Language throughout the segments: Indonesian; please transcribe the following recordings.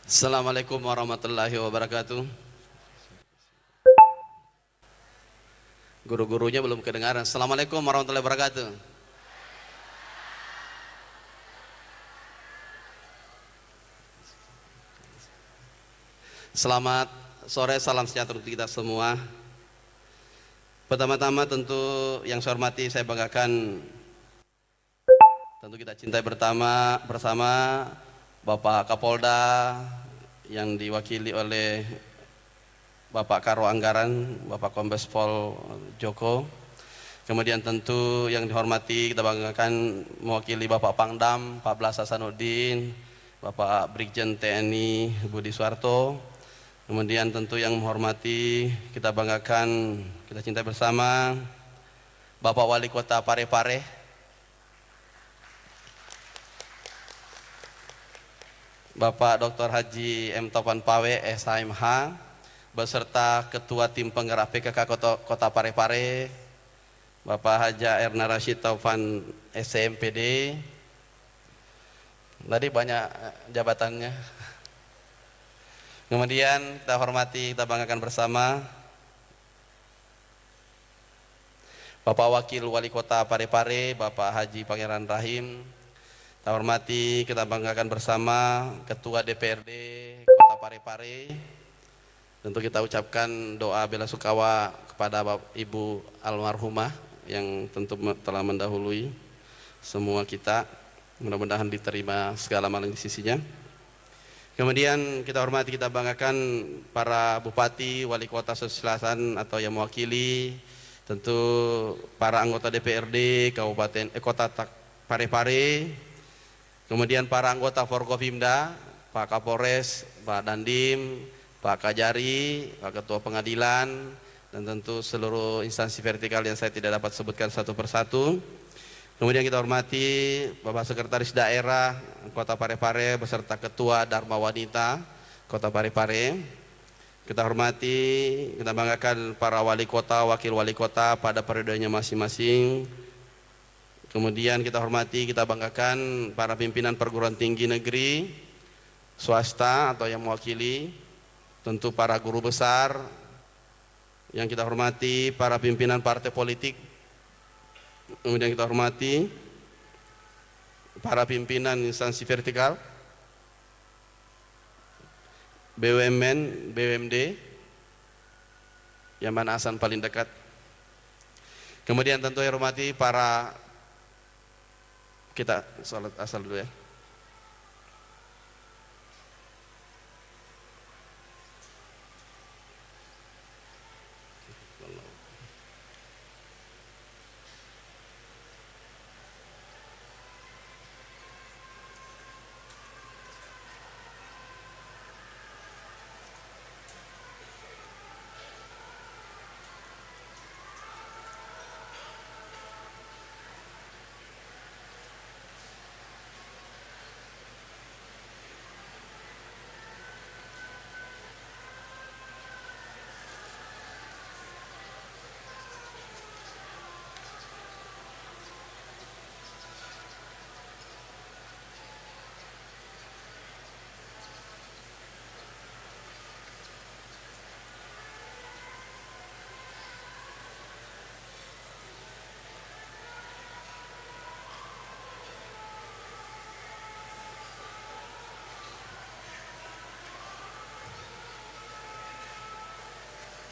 Assalamualaikum warahmatullahi wabarakatuh. Guru-gurunya belum kedengaran. Assalamualaikum warahmatullahi wabarakatuh. Selamat sore, salam sejahtera untuk kita semua. Pertama-tama tentu yang saya hormati, saya banggakan, tentu kita cintai bersama Bapak Kapolda yang diwakili oleh Bapak Karo Anggaran, Bapak Kombes Pol Joko. Kemudian tentu yang dihormati, kita banggakan mewakili Bapak Pangdam, Pak Blas Hasanuddin, Bapak Brigjen TNI Budi Suarto. Kemudian tentu yang menghormati, kita banggakan, kita cintai bersama Bapak Wali Kota Parepare, Bapak Dr. Haji M. Topan Pawe, SHMH, beserta Ketua Tim Penggerak PKK Kota Parepare, Bapak Haja Erna Rashid Taufan SCMPD. Tadi banyak jabatannya. Kemudian kita hormati, kita banggakan bersama Bapak Wakil Wali Kota Parepare, Bapak Haji Pangeran Rahim. Kita hormati, kita banggakan bersama Ketua DPRD Kota Parepare. Tentu kita ucapkan doa bela sungkawa kepada Ibu almarhumah yang tentu telah mendahului semua kita. Mudah-mudahan diterima segala amalan di sisinya. Kemudian kita hormati, kita banggakan para bupati, wali kota Sulawesi Selatan atau yang mewakili, tentu para anggota DPRD Kabupaten Kota Parepare, kemudian para anggota Forkopimda, Pak Kapolres, Pak Dandim, Pak Kajari, Pak Ketua Pengadilan, dan tentu seluruh instansi vertikal yang saya tidak dapat sebutkan satu persatu. Kemudian kita hormati Bapak Sekretaris Daerah Kota Parepare beserta Ketua Dharma Wanita Kota Parepare. Kita hormati, kita banggakan para wali kota, wakil wali kota pada periodenya masing-masing. Kemudian kita hormati, kita banggakan para pimpinan perguruan tinggi negeri, swasta atau yang mewakili, tentu para guru besar. Yang kita hormati para pimpinan partai politik. Kemudian kita hormati para pimpinan instansi vertikal, BUMN, BUMD, yang mana Asan paling dekat. Kemudian tentu yang hormati para, kita salat asal dulu ya.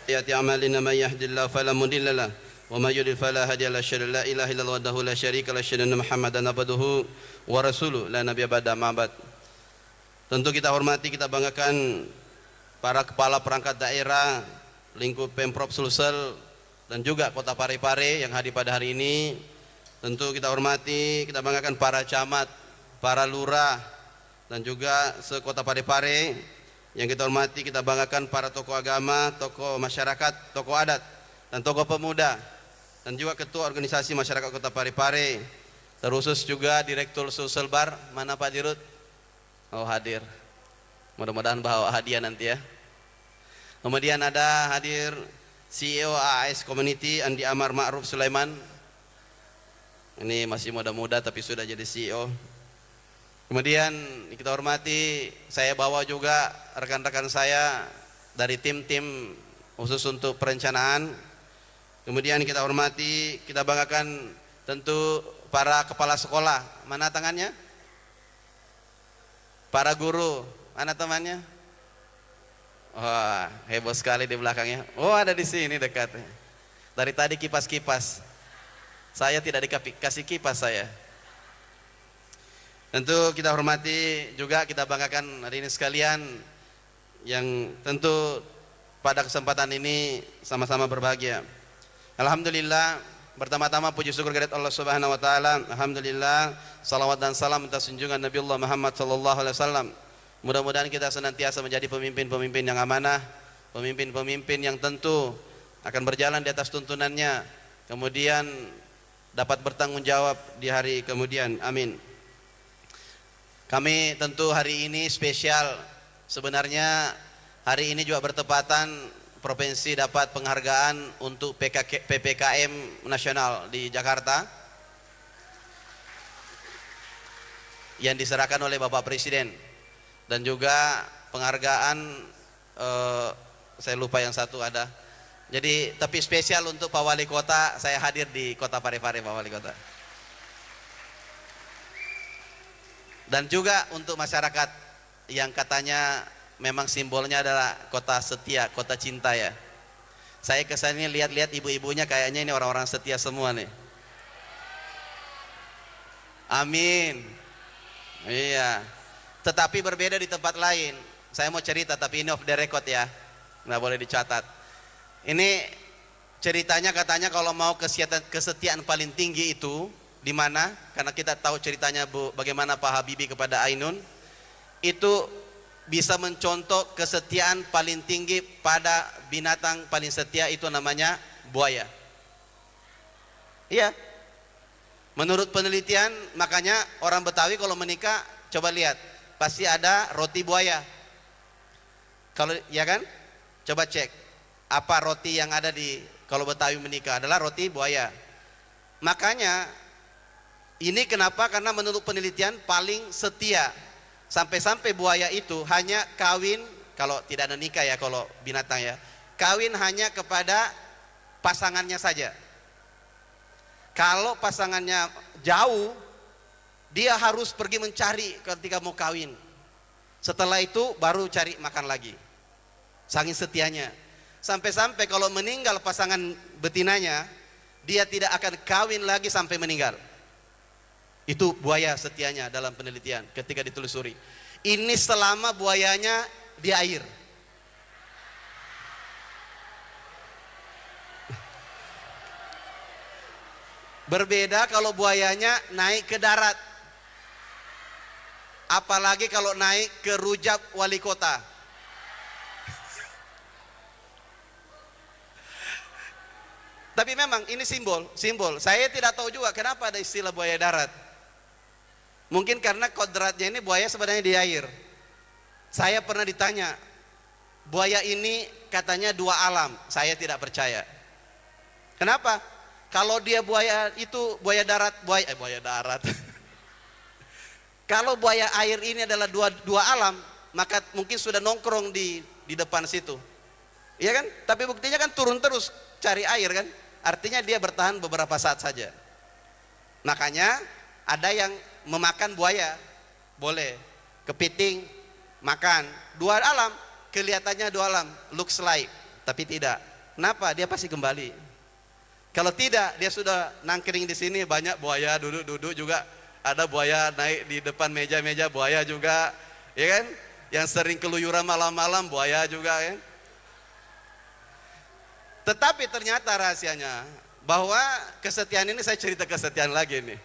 Yati amalina man yahdillahu fala mudilla lahu wa may yudlil fala hadiya lahu asyhadu an la ilaha illallah wahdahu la syarika lahu asyhadu anna muhammadan abduhu wa rasuluhu la nabiyya ba'da ma ba'd. Tentu kita hormati, kita banggakan para kepala perangkat daerah lingkup Pemprov Sulsel dan juga Kota Parepare yang hadir pada hari ini. Tentu kita hormati, kita banggakan para camat, para lurah dan juga sekota Parepare. Yang kita hormati, kita banggakan para tokoh agama, tokoh masyarakat, tokoh adat, dan tokoh pemuda, dan juga ketua organisasi masyarakat Kota Parepare. Terkhusus juga Direktur Sulselbar, mana Pak Dirut? Oh hadir. Mudah-mudahan bawa hadiah nanti ya. Kemudian ada hadir CEO AAS Community Andi Amar Ma'ruf Sulaiman. Ini masih muda-muda tapi sudah jadi CEO. Kemudian kita hormati, saya bawa juga rekan-rekan saya dari tim-tim khusus untuk perencanaan. Kemudian kita hormati, kita banggakan tentu para kepala sekolah. Mana tangannya? Para guru, mana temannya? Wah, heboh sekali di belakangnya. Oh, ada di sini dekat. Dari tadi kipas-kipas. Saya tidak dikasih kipas saya. Tentu kita hormati juga, kita banggakan hari ini sekalian yang tentu pada kesempatan ini sama-sama berbahagia. Alhamdulillah, pertama-tama puji syukur kehadirat Allah Subhanahu wa taala. Alhamdulillah, salawat dan salam atas junjungan Nabi Allah Muhammad sallallahu alaihi wasallam. Mudah-mudahan kita senantiasa menjadi pemimpin-pemimpin yang amanah, pemimpin-pemimpin yang tentu akan berjalan di atas tuntunannya, kemudian dapat bertanggung jawab di hari kemudian. Amin. Kami tentu hari ini spesial. Sebenarnya hari ini juga bertepatan provinsi dapat penghargaan untuk PPKM nasional di Jakarta yang diserahkan oleh Bapak Presiden, dan juga penghargaan saya lupa yang satu ada. Jadi tapi spesial untuk Pak Wali Kota, saya hadir di Kota Parepare, Pak Wali Kota. Dan juga untuk masyarakat yang katanya memang simbolnya adalah kota setia, kota cinta ya. Saya kesini lihat-lihat ibu-ibunya, kayaknya ini orang-orang setia semua nih. Amin. Iya. Tetapi berbeda di tempat lain. Saya mau cerita, tapi ini off the record ya, nggak boleh dicatat. Ini ceritanya katanya kalau mau kesetiaan paling tinggi itu di mana? Karena kita tahu ceritanya bagaimana Pak Habibie kepada Ainun, itu bisa mencontoh kesetiaan paling tinggi pada binatang paling setia, itu namanya buaya. Iya. Menurut penelitian, makanya orang Betawi kalau menikah coba lihat, pasti ada roti buaya. Kalau ya kan? Coba cek apa roti yang ada di kalau Betawi menikah, adalah roti buaya. Makanya ini kenapa? Karena menurut penelitian paling setia. Sampai-sampai buaya itu hanya kawin, kalau tidak ada nikah ya, kalau binatang ya, kawin hanya kepada pasangannya saja. Kalau pasangannya jauh, dia harus pergi mencari ketika mau kawin. Setelah itu baru cari makan lagi. Saking setianya. Sampai-sampai kalau meninggal pasangan betinanya, dia tidak akan kawin lagi sampai meninggal. Itu buaya setianya dalam penelitian ketika ditelusuri. Ini selama buayanya di air. Berbeda kalau buayanya naik ke darat. Apalagi kalau naik ke rujak wali kota. Tapi memang ini simbol. Saya tidak tahu juga kenapa ada istilah buaya darat. Mungkin karena kodratnya ini buaya sebenarnya di air. Saya pernah ditanya, buaya ini katanya dua alam. Saya tidak percaya. Kenapa? Kalau dia buaya itu buaya darat, buaya darat. Kalau buaya air ini adalah dua alam, maka mungkin sudah nongkrong di depan situ. Iya kan? Tapi buktinya kan turun terus cari air kan? Artinya dia bertahan beberapa saat saja. Makanya ada yang memakan buaya, boleh. Kepiting makan, dua alam, kelihatannya dua alam, looks like, tapi tidak. Kenapa? Dia pasti kembali. Kalau tidak, dia sudah nangkring di sini, banyak buaya duduk juga, ada buaya naik di depan meja-meja, buaya juga, ya kan? Yang sering keluyuran malam-malam, buaya juga kan? Tetapi ternyata rahasianya bahwa kesetiaan ini, saya cerita kesetiaan lagi nih.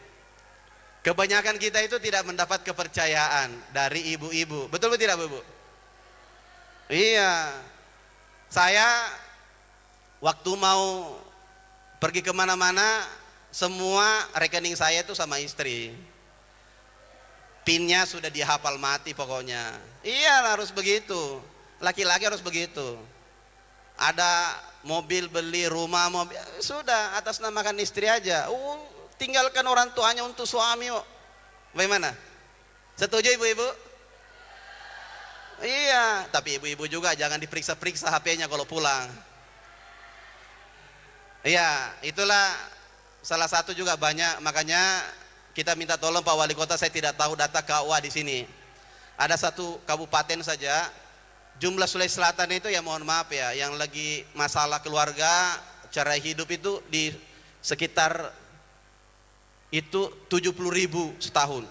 Kebanyakan kita itu tidak mendapat kepercayaan dari ibu-ibu. Betul betul tidak, Bu? Iya. Saya waktu mau pergi kemana-mana, semua rekening saya itu sama istri. PIN-nya sudah dihafal mati pokoknya. Iya, harus begitu. Laki-laki harus begitu. Ada mobil, beli rumah, mobil, sudah atas namakan istri aja. Tinggalkan orang tuanya untuk suami. Bagaimana? Setuju ibu-ibu? Iya, tapi ibu-ibu juga jangan diperiksa-periksa HP-nya kalau pulang. Iya, itulah salah satu juga banyak, makanya kita minta tolong Pak Wali Kota. Saya tidak tahu data KUA di sini. Ada satu kabupaten saja jumlah Sulawesi Selatan itu, ya mohon maaf ya, yang lagi masalah keluarga, cara hidup itu di sekitar itu 70.000 setahun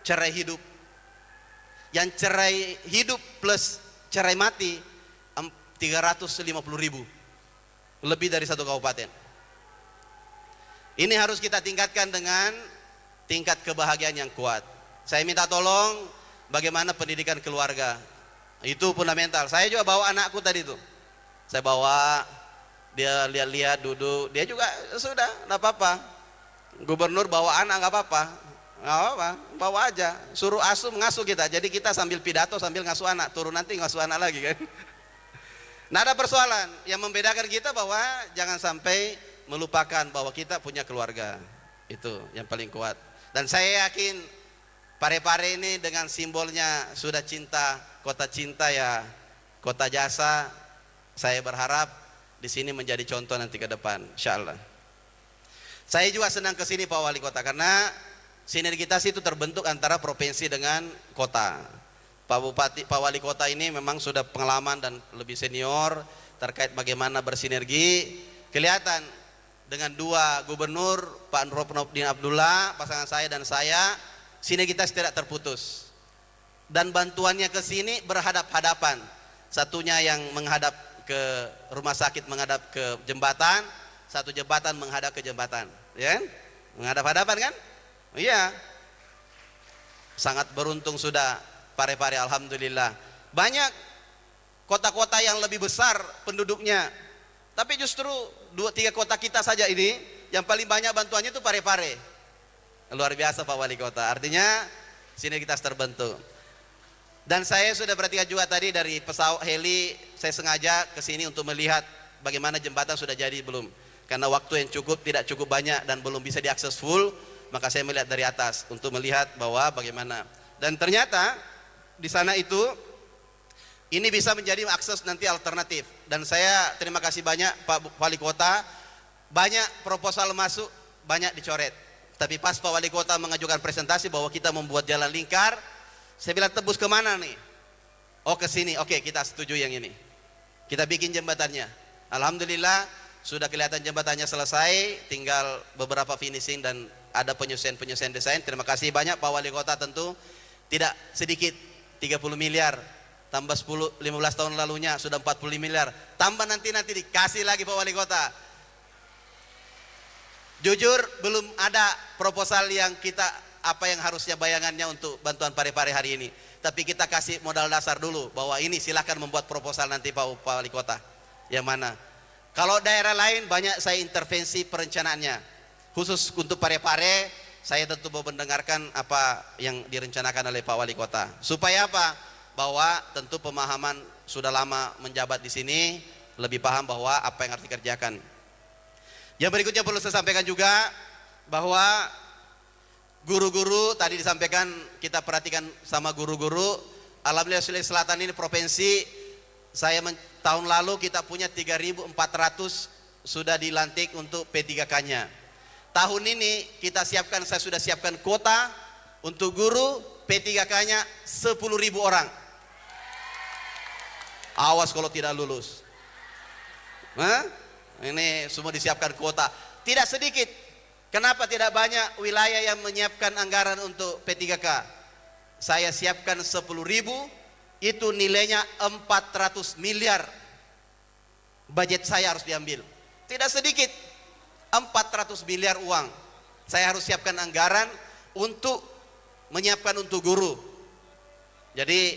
cerai hidup. Yang cerai hidup plus cerai mati 350.000, lebih dari satu kabupaten. Ini harus kita tingkatkan dengan tingkat kebahagiaan yang kuat. Saya minta tolong bagaimana pendidikan keluarga, itu fundamental. Saya juga bawa anakku tadi tuh, saya bawa dia lihat-lihat, duduk, dia juga sudah nggak apa-apa. Gubernur bawa anak nggak apa-apa, nggak apa-apa, bawa aja, suruh asuh ngasuh kita. Jadi kita sambil pidato sambil ngasuh anak, turun nanti ngasuh anak lagi kan. Nah, ada persoalan yang membedakan kita bahwa jangan sampai melupakan bahwa kita punya keluarga, itu yang paling kuat. Dan saya yakin Parepare ini dengan simbolnya sudah cinta, kota cinta ya, kota jasa. Saya berharap di sini menjadi contoh nanti ke depan, insyaallah. Saya juga senang ke sini Pak Wali Kota, karena sinergitas itu terbentuk antara provinsi dengan kota. Pak Bupati, Pak Wali Kota ini memang sudah pengalaman dan lebih senior terkait bagaimana bersinergi. Kelihatan dengan dua gubernur, Pak Nurdin Abdullah, pasangan saya dan saya, sinergitas tidak terputus. Dan bantuannya ke sini berhadap-hadapan. Satunya yang menghadap ke rumah sakit, menghadap ke jembatan, satu jembatan menghadap ke jembatan, ya, menghadap-hadapan kan? Iya, sangat beruntung sudah Parepare, alhamdulillah. Banyak kota-kota yang lebih besar penduduknya, tapi justru 2-3 kota kita saja ini yang paling banyak bantuannya itu Parepare. Luar biasa Pak Wali Kota, artinya sinergitas terbentuk. Dan saya sudah perhatikan juga tadi dari pesawat heli, saya sengaja ke sini untuk melihat bagaimana jembatan sudah jadi belum. Karena waktu yang tidak cukup banyak dan belum bisa diakses full, maka saya melihat dari atas untuk melihat bahwa bagaimana. Dan ternyata di sana itu ini bisa menjadi akses nanti alternatif. Dan saya terima kasih banyak Pak Wali Kota, banyak proposal masuk, banyak dicoret. Tapi pas Pak Wali Kota mengajukan presentasi bahwa kita membuat jalan lingkar, saya bilang tebus kemana nih? Oh ke sini, oke kita setuju yang ini. Kita bikin jembatannya. Alhamdulillah sudah kelihatan jembatannya selesai, tinggal beberapa finishing dan ada penyusun desain. Terima kasih banyak Pak Wali Kota, tentu tidak sedikit, 30 miliar tambah 10-15 tahun lalunya sudah 40 miliar, tambah nanti dikasih lagi Pak Wali Kota. Jujur belum ada proposal yang kita apa yang harusnya bayangannya untuk bantuan Parepare hari ini, tapi kita kasih modal dasar dulu bahwa ini silahkan membuat proposal nanti Pak Wali Kota yang mana. Kalau daerah lain banyak saya intervensi perencanaannya, khusus untuk Parepare saya tentu mau mendengarkan apa yang direncanakan oleh Pak Wali Kota. Supaya apa? Bahwa tentu pemahaman sudah lama menjabat di sini, lebih paham bahwa apa yang harus dikerjakan. Yang berikutnya perlu saya sampaikan juga bahwa guru-guru tadi disampaikan, kita perhatikan sama guru-guru. Alhamdulillah Sulawesi Selatan ini provinsi, tahun lalu kita punya 3.400 sudah dilantik untuk P3K-nya. Tahun ini kita siapkan, saya sudah siapkan kuota untuk guru P3K-nya 10.000 orang. Awas kalau tidak lulus. Ini semua disiapkan kuota. Tidak sedikit. Kenapa tidak banyak wilayah yang menyiapkan anggaran untuk P3K? Saya siapkan 10.000, itu nilainya 400 miliar. Budget saya harus diambil. Tidak sedikit. 400 miliar uang. Saya harus siapkan anggaran untuk menyiapkan untuk guru. Jadi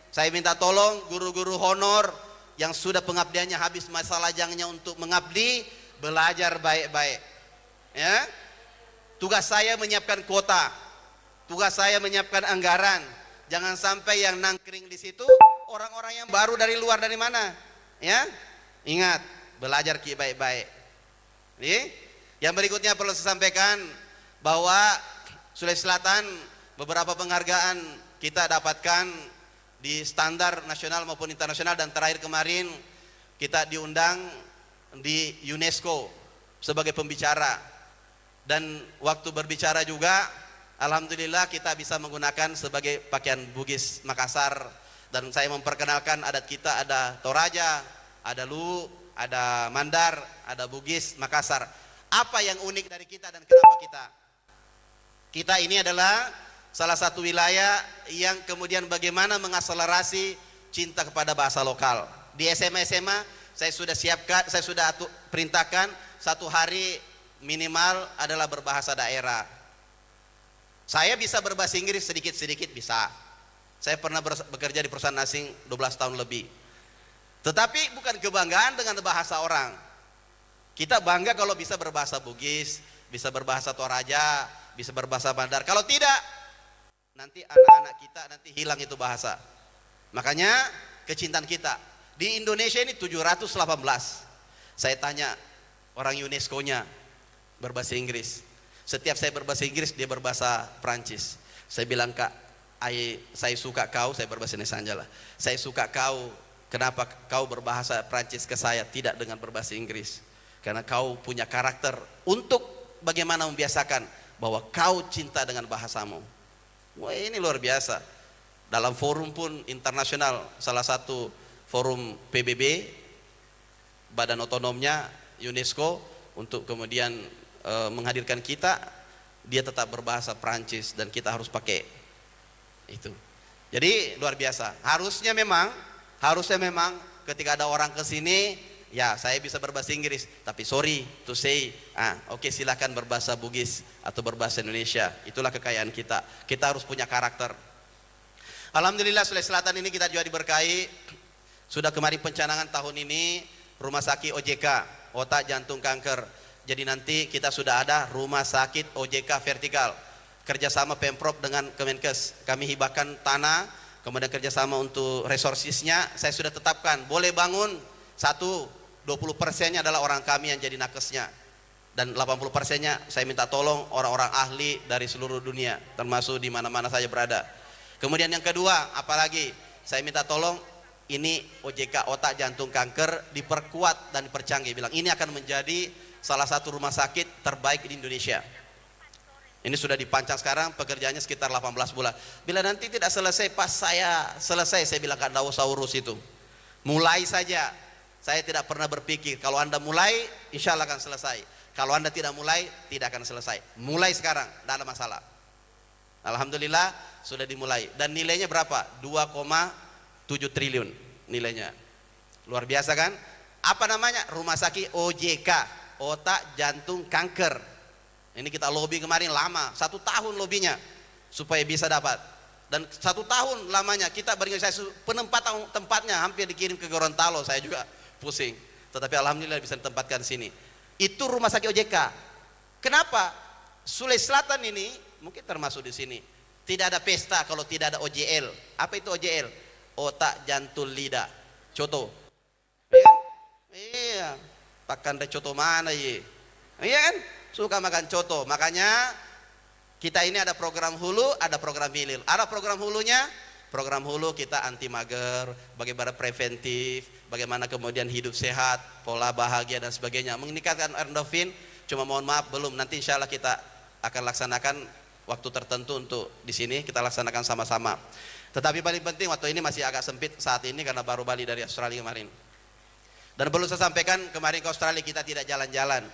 saya minta tolong guru-guru honor yang sudah pengabdiannya habis masa lajangnya untuk mengabdi, belajar baik-baik. Ya, tugas saya menyiapkan kuota, tugas saya menyiapkan anggaran. Jangan sampai yang nangkring di situ orang-orang yang baru dari luar, dari mana? Ya, ingat belajar baik-baik. Nih, yang berikutnya perlu saya sampaikan bahwa Sulawesi Selatan beberapa penghargaan kita dapatkan di standar nasional maupun internasional, dan terakhir kemarin kita diundang di UNESCO sebagai pembicara. Dan waktu berbicara juga alhamdulillah kita bisa menggunakan sebagai pakaian Bugis Makassar, dan saya memperkenalkan adat kita, ada Toraja, ada Luwu, ada Mandar, ada Bugis Makassar. Apa yang unik dari kita dan kenapa kita ini adalah salah satu wilayah yang kemudian bagaimana mengakselerasi cinta kepada bahasa lokal. Di SMA saya sudah siapkan, saya sudah perintahkan satu hari minimal adalah berbahasa daerah. Saya bisa berbahasa Inggris sedikit-sedikit bisa. Saya pernah bekerja di perusahaan asing 12 tahun lebih. Tetapi bukan kebanggaan dengan bahasa orang. Kita bangga kalau bisa berbahasa Bugis, bisa berbahasa Toraja, bisa berbahasa Mandar. Kalau tidak, nanti anak-anak kita nanti hilang itu bahasa. Makanya kecintaan kita. Di Indonesia ini 718. Saya tanya orang UNESCO-nya berbahasa Inggris. Setiap saya berbahasa Inggris, dia berbahasa Prancis. Saya bilang, Kak, saya suka kau, saya berbahasa Indonesia aja lah. Saya suka kau, kenapa kau berbahasa Prancis ke saya, tidak dengan berbahasa Inggris? Karena kau punya karakter untuk bagaimana membiasakan bahwa kau cinta dengan bahasamu. Wah, ini luar biasa. Dalam forum pun internasional, salah satu forum PBB, badan otonomnya UNESCO, untuk kemudian menghadirkan kita, dia tetap berbahasa Prancis dan kita harus pakai itu. Jadi luar biasa. Harusnya memang ketika ada orang ke sini, ya saya bisa berbahasa Inggris, tapi sorry to say, oke, silakan berbahasa Bugis atau berbahasa Indonesia. Itulah kekayaan kita. Kita harus punya karakter. Alhamdulillah Sulawesi Selatan ini kita juga diberkahi. Sudah kemarin pencanangan tahun ini rumah sakit OJK, otak jantung kanker. Jadi nanti kita sudah ada rumah sakit OJK vertikal. Kerjasama Pemprov dengan Kemenkes. Kami hibahkan tanah, kemudian kerjasama untuk resourcesnya. Saya sudah tetapkan, boleh bangun 20% adalah orang kami yang jadi nakesnya, dan 80%-nya saya minta tolong orang-orang ahli dari seluruh dunia, termasuk di mana-mana saja berada. Kemudian yang kedua, apalagi saya minta tolong, ini OJK otak jantung kanker diperkuat dan dipercanggih. Bilang ini akan menjadi salah satu rumah sakit terbaik di Indonesia. Ini sudah dipancang sekarang, pekerjaannya sekitar 18 bulan. Bila nanti tidak selesai, pas saya selesai, saya bilang Kak, tidak usah urus itu, mulai saja. Saya tidak pernah berpikir kalau Anda mulai insya Allah akan selesai, kalau Anda tidak mulai tidak akan selesai. Mulai sekarang, tidak ada masalah. Alhamdulillah sudah dimulai, dan nilainya berapa? 2,7 triliun nilainya. Luar biasa kan? Apa namanya? Rumah sakit OJK, otak jantung kanker. Ini kita lobby kemarin lama, 1 tahun lobbynya supaya bisa dapat. Dan 1 tahun lamanya kita berinisiasi, penempatan tempatnya hampir dikirim ke Gorontalo, saya juga pusing. Tetapi alhamdulillah bisa ditempatkan sini. Itu rumah sakit OJK. Kenapa? Sulawesi Selatan ini mungkin termasuk di sini. Tidak ada pesta kalau tidak ada OJL. Apa itu OJL? Otak jantung lidah. Coto. Iya? Iya. Pakan coto mana ye? Iya kan? Suka makan coto. Makanya kita ini ada program hulu, ada program hilir. Ada program hulunya, program hulu kita anti mager, bagaimana preventif, bagaimana kemudian hidup sehat, pola bahagia dan sebagainya, meningkatkan endorfin. Cuma mohon maaf belum, nanti insya Allah kita akan laksanakan waktu tertentu untuk di sini kita laksanakan sama-sama. Tetapi paling penting waktu ini masih agak sempit saat ini karena baru balik dari Australia kemarin. Dan perlu saya sampaikan, kemarin ke Australia kita tidak jalan-jalan.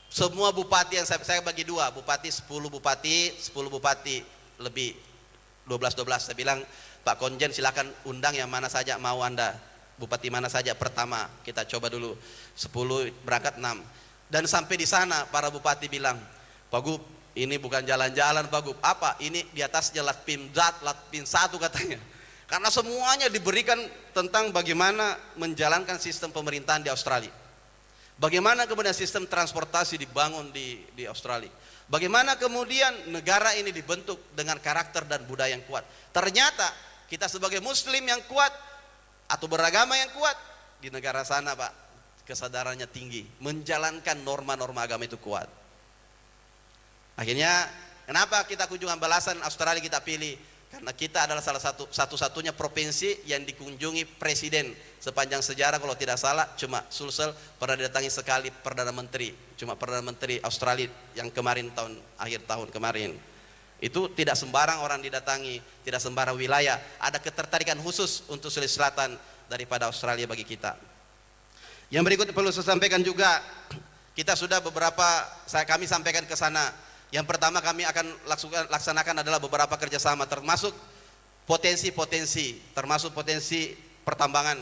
Semua bupati yang saya bagi 2, bupati 10 bupati lebih 12. Saya bilang Pak Konjen silakan undang yang mana saja mau Anda, bupati mana saja pertama, kita coba dulu 10 berangkat 6. Dan sampai di sana para bupati bilang, Pak Gub, ini bukan jalan-jalan Pak Gub. Apa? Ini di atasnya Latpim 1 katanya. Karena semuanya diberikan tentang bagaimana menjalankan sistem pemerintahan di Australia. Bagaimana kemudian sistem transportasi dibangun di Australia. Bagaimana kemudian negara ini dibentuk dengan karakter dan budaya yang kuat. Ternyata kita sebagai muslim yang kuat atau beragama yang kuat, di negara sana Pak, kesadarannya tinggi, menjalankan norma-norma agama itu kuat. Akhirnya Kenapa kita kunjungan balasan Australia kita pilih? Karena kita adalah salah satu-satunya provinsi yang dikunjungi presiden sepanjang sejarah, kalau tidak salah cuma Sulsel pernah didatangi sekali Perdana Menteri, cuma Perdana Menteri Australia yang kemarin akhir tahun kemarin. Itu tidak sembarang orang didatangi, tidak sembarang wilayah. Ada ketertarikan khusus untuk Sulawesi Selatan daripada Australia bagi kita. Yang berikut perlu saya sampaikan juga, kita sudah kami sampaikan ke sana. Yang pertama kami akan laksanakan adalah beberapa kerjasama, termasuk potensi pertambangan,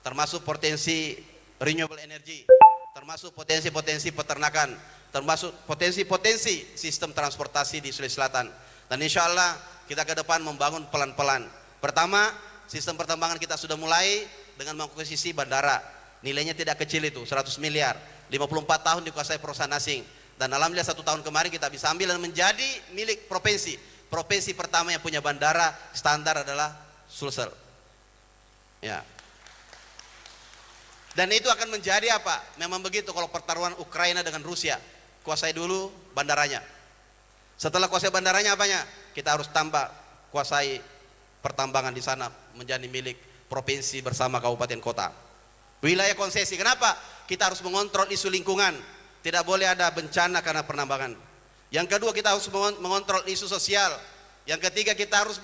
termasuk potensi renewable energy, termasuk potensi peternakan, termasuk potensi sistem transportasi di Sulawesi Selatan. Dan insya Allah kita ke depan membangun pelan-pelan. Pertama, sistem pertambangan kita sudah mulai dengan mengakuisisi bandara. Nilainya tidak kecil itu, 100 miliar, 54 tahun dikuasai perusahaan asing. Dan alhamdulillah 1 tahun kemarin kita bisa ambil dan menjadi milik provinsi. Provinsi pertama yang punya bandara standar adalah Sulsel. Ya. Dan itu akan menjadi apa? Memang begitu kalau pertaruhan Ukraina dengan Rusia. Kuasai dulu bandaranya. Setelah kuasai bandaranya apanya? Kita harus tambah kuasai pertambangan di sana menjadi milik provinsi bersama kabupaten kota. Wilayah konsesi. Kenapa? Kita harus mengontrol isu lingkungan. Tidak boleh ada bencana karena penambangan. Yang kedua, kita harus mengontrol isu sosial. Yang ketiga, kita harus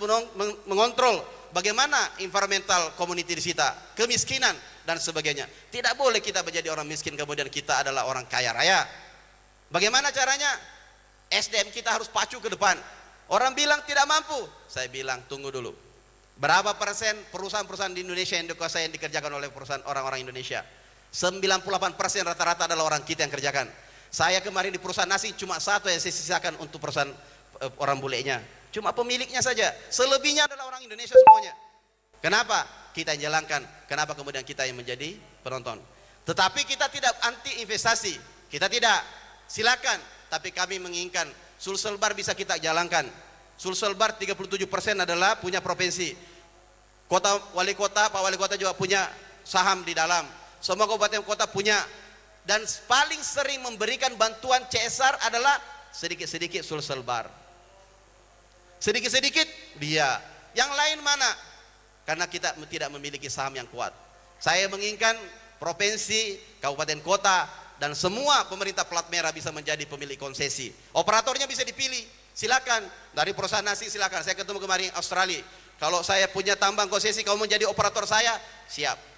mengontrol bagaimana environmental community di kita, kemiskinan dan sebagainya. Tidak boleh kita menjadi orang miskin kemudian kita adalah orang kaya raya. Bagaimana caranya? SDM kita harus pacu ke depan. Orang bilang tidak mampu, saya bilang tunggu dulu. Berapa persen perusahaan-perusahaan di Indonesia yang dikuasai yang dikerjakan oleh perusahaan orang-orang Indonesia? 98% rata-rata adalah orang kita yang kerjakan. Saya kemarin di perusahaan nasi cuma satu yang saya sisakan untuk perusahaan orang bulenya, cuma pemiliknya saja. Selebihnya adalah orang Indonesia semuanya. Kenapa? Kita yang jalankan. Kenapa kemudian kita yang menjadi penonton? Tetapi kita tidak anti investasi, kita tidak. Silakan, tapi kami menginginkan Sulselbar bisa kita jalankan. Sulselbar 37% adalah punya provinsi. Wali kota, Pak Wali Kota juga punya saham di dalam. Semua kabupaten kota punya. Dan paling sering memberikan bantuan CSR adalah sedikit-sedikit Sulselbar. Sedikit-sedikit dia. Yang lain mana? Karena kita tidak memiliki saham yang kuat. Saya menginginkan provinsi, kabupaten kota, dan semua pemerintah plat merah bisa menjadi pemilik konsesi. Operatornya bisa dipilih. Silakan. Dari perusahaan nasi silakan. Saya ketemu kemarin Australia. Kalau saya punya tambang konsesi, kamu menjadi operator saya, siap.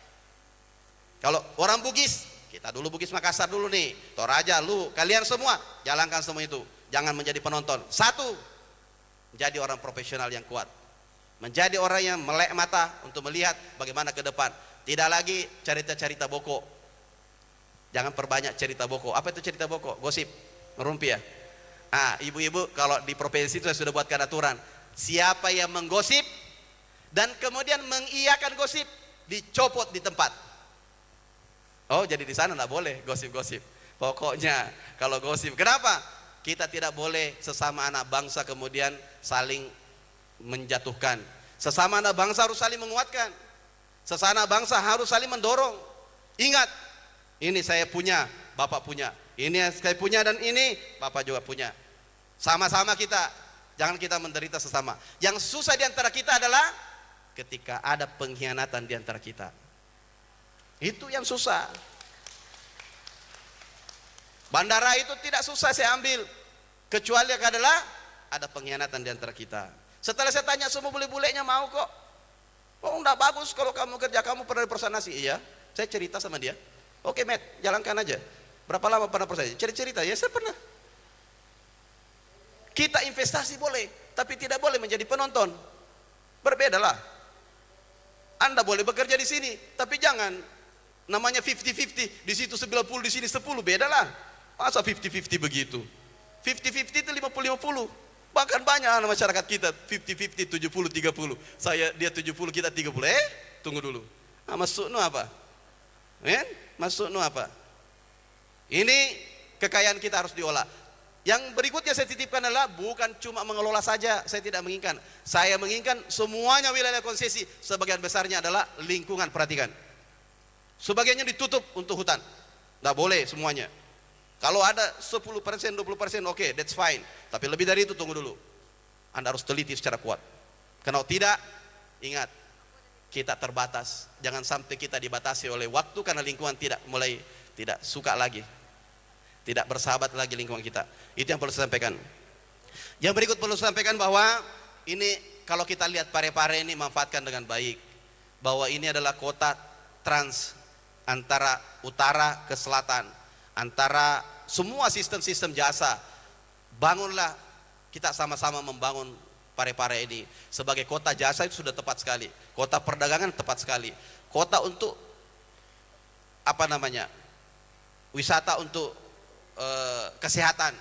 Kalau orang Bugis, kita dulu Bugis Makassar dulu nih, Toraja, lu, kalian semua jalankan semua itu. Jangan menjadi penonton. Satu, menjadi orang profesional yang kuat, menjadi orang yang melek mata untuk melihat bagaimana ke depan. Tidak lagi cerita-cerita boko. Jangan perbanyak cerita boko. Apa itu cerita boko? Gosip, ngerumpi ya. Ibu-ibu kalau di provinsi itu sudah buatkan aturan. Siapa yang menggosip dan kemudian mengiyakan gosip, dicopot di tempat. Oh, jadi di sana enggak boleh gosip-gosip. Pokoknya kalau gosip, kenapa? Kita tidak boleh sesama anak bangsa kemudian saling menjatuhkan. Sesama anak bangsa harus saling menguatkan. Sesama bangsa harus saling mendorong. Ingat, ini saya punya, Bapak punya. Ini saya punya dan ini Bapak juga punya. Sama-sama kita, jangan kita menderita sesama. Yang susah di antara kita adalah ketika ada pengkhianatan di antara kita. Itu yang susah. Bandara itu tidak susah saya ambil, kecuali adalah ada pengkhianatan di antara kita. Setelah saya tanya semua bule-bulenya mau kok. Oh enggak bagus kalau kamu kerja, kamu pernah di perusahaan nasi? Iya, saya cerita sama dia. Oke Matt, jalankan aja. Berapa lama pernah perusahaan? Cerita, ya saya pernah. Kita investasi boleh, tapi tidak boleh menjadi penonton. Berbedalah. Anda boleh bekerja di sini, tapi jangan namanya 50-50, di situ 90, di sini 10, beda lah. Masa 50-50 begitu? 50-50 itu 50-50. Bahkan banyak anak masyarakat kita 50-50, 70-30. Dia 70, kita 30. Tunggu dulu. Masuk nu apa? Masuk nu apa? Ini kekayaan kita harus diolah. Yang berikutnya saya titipkan adalah bukan cuma mengelola saja, saya tidak menginginkan. Saya menginginkan semuanya wilayah konsesi, sebagian besarnya adalah lingkungan, perhatikan. Sebagiannya ditutup untuk hutan, nggak boleh semuanya. Kalau ada 10%, 20%, oke, that's fine. Tapi lebih dari itu tunggu dulu. Anda harus teliti secara kuat. Kalau tidak, ingat, kita terbatas. Jangan sampai kita dibatasi oleh waktu karena lingkungan mulai tidak suka lagi. Tidak bersahabat lagi lingkungan kita. Itu yang perlu saya sampaikan. Yang berikut perlu saya sampaikan bahwa ini kalau kita lihat Parepare ini manfaatkan dengan baik. Bahwa ini adalah kota trans antara utara ke selatan, antara semua sistem-sistem jasa. Bangunlah, kita sama-sama membangun Parepare ini sebagai kota jasa. Itu sudah tepat sekali. Kota perdagangan tepat sekali. Kota untuk wisata untuk kesehatan.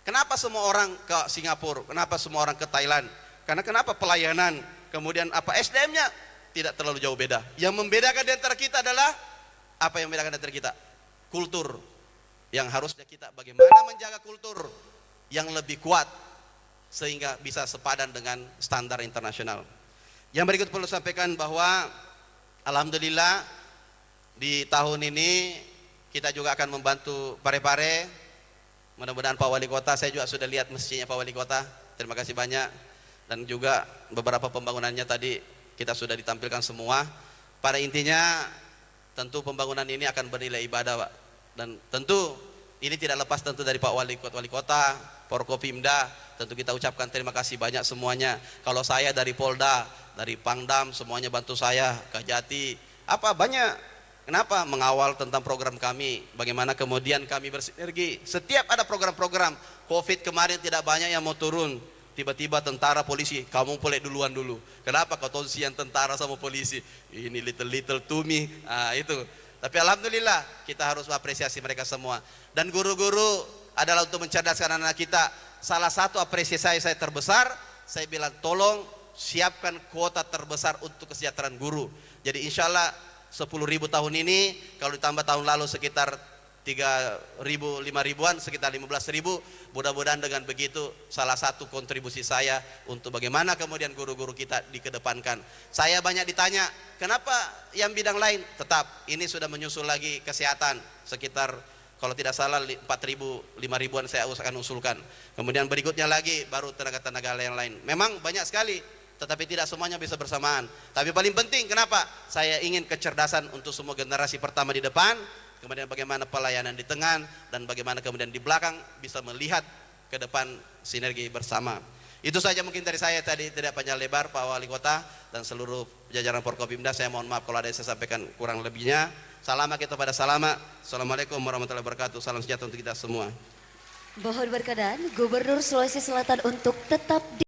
Kenapa semua orang ke Singapura? Kenapa semua orang ke Thailand? Karena kenapa pelayanan, kemudian SDM-nya tidak terlalu jauh beda. Yang membedakan di antara kita adalah apa yang membedakan di antara kita? Kultur. Yang harusnya kita bagaimana menjaga kultur yang lebih kuat sehingga bisa sepadan dengan standar internasional. Yang berikut perlu sampaikan bahwa alhamdulillah di tahun ini kita juga akan membantu Parepare. Mudah-mudahan Pak Wali Kota, saya juga sudah lihat masjidnya Pak Wali Kota. Terima kasih banyak. Dan juga beberapa pembangunannya tadi kita sudah ditampilkan semua. Pada intinya tentu pembangunan ini akan bernilai ibadah, Pak. Dan tentu ini tidak lepas tentu dari Pak Wali Kota, Forkopimda. Tentu kita ucapkan terima kasih banyak semuanya. Kalau saya dari Polda, dari Pangdam, semuanya bantu saya, Kajati, banyak. Kenapa? Mengawal tentang program kami, bagaimana kemudian kami bersinergi. Setiap ada program-program, COVID kemarin tidak banyak yang mau turun. Tiba-tiba tentara polisi, kamu boleh duluan dulu. Kenapa kau tonsian tentara sama polisi? Ini little to me. Itu. Tapi alhamdulillah kita harus apresiasi mereka semua. Dan guru-guru adalah untuk mencerdaskan anak kita. Salah satu apresiasi saya terbesar, saya bilang tolong siapkan kuota terbesar untuk kesejahteraan guru. Jadi insya Allah 10.000 tahun ini, kalau ditambah tahun lalu sekitar 3.000, 5.000-an, sekitar 15.000. Mudah-mudahan dengan begitu salah satu kontribusi saya untuk bagaimana kemudian guru-guru kita dikedepankan. Saya banyak ditanya, kenapa yang bidang lain? Tetap, ini sudah menyusul lagi kesehatan, sekitar kalau tidak salah 4.000, 5.000-an saya akan usulkan. Kemudian berikutnya lagi baru tenaga-tenaga yang lain. Memang banyak sekali, tetapi tidak semuanya bisa bersamaan. Tapi paling penting, kenapa? Saya ingin kecerdasan untuk semua generasi pertama di depan, kemudian bagaimana pelayanan di tengah, dan bagaimana kemudian di belakang bisa melihat ke depan sinergi bersama. Itu saja mungkin dari saya tadi, tidak panjang lebar, Pak Wali Kota dan seluruh jajaran Forkopimda. Saya mohon maaf kalau ada yang saya sampaikan kurang lebihnya. Salama kita pada salama. Assalamualaikum warahmatullahi wabarakatuh. Salam sejahtera untuk kita semua. Mohon berkenan Gubernur Sulawesi Selatan untuk tetap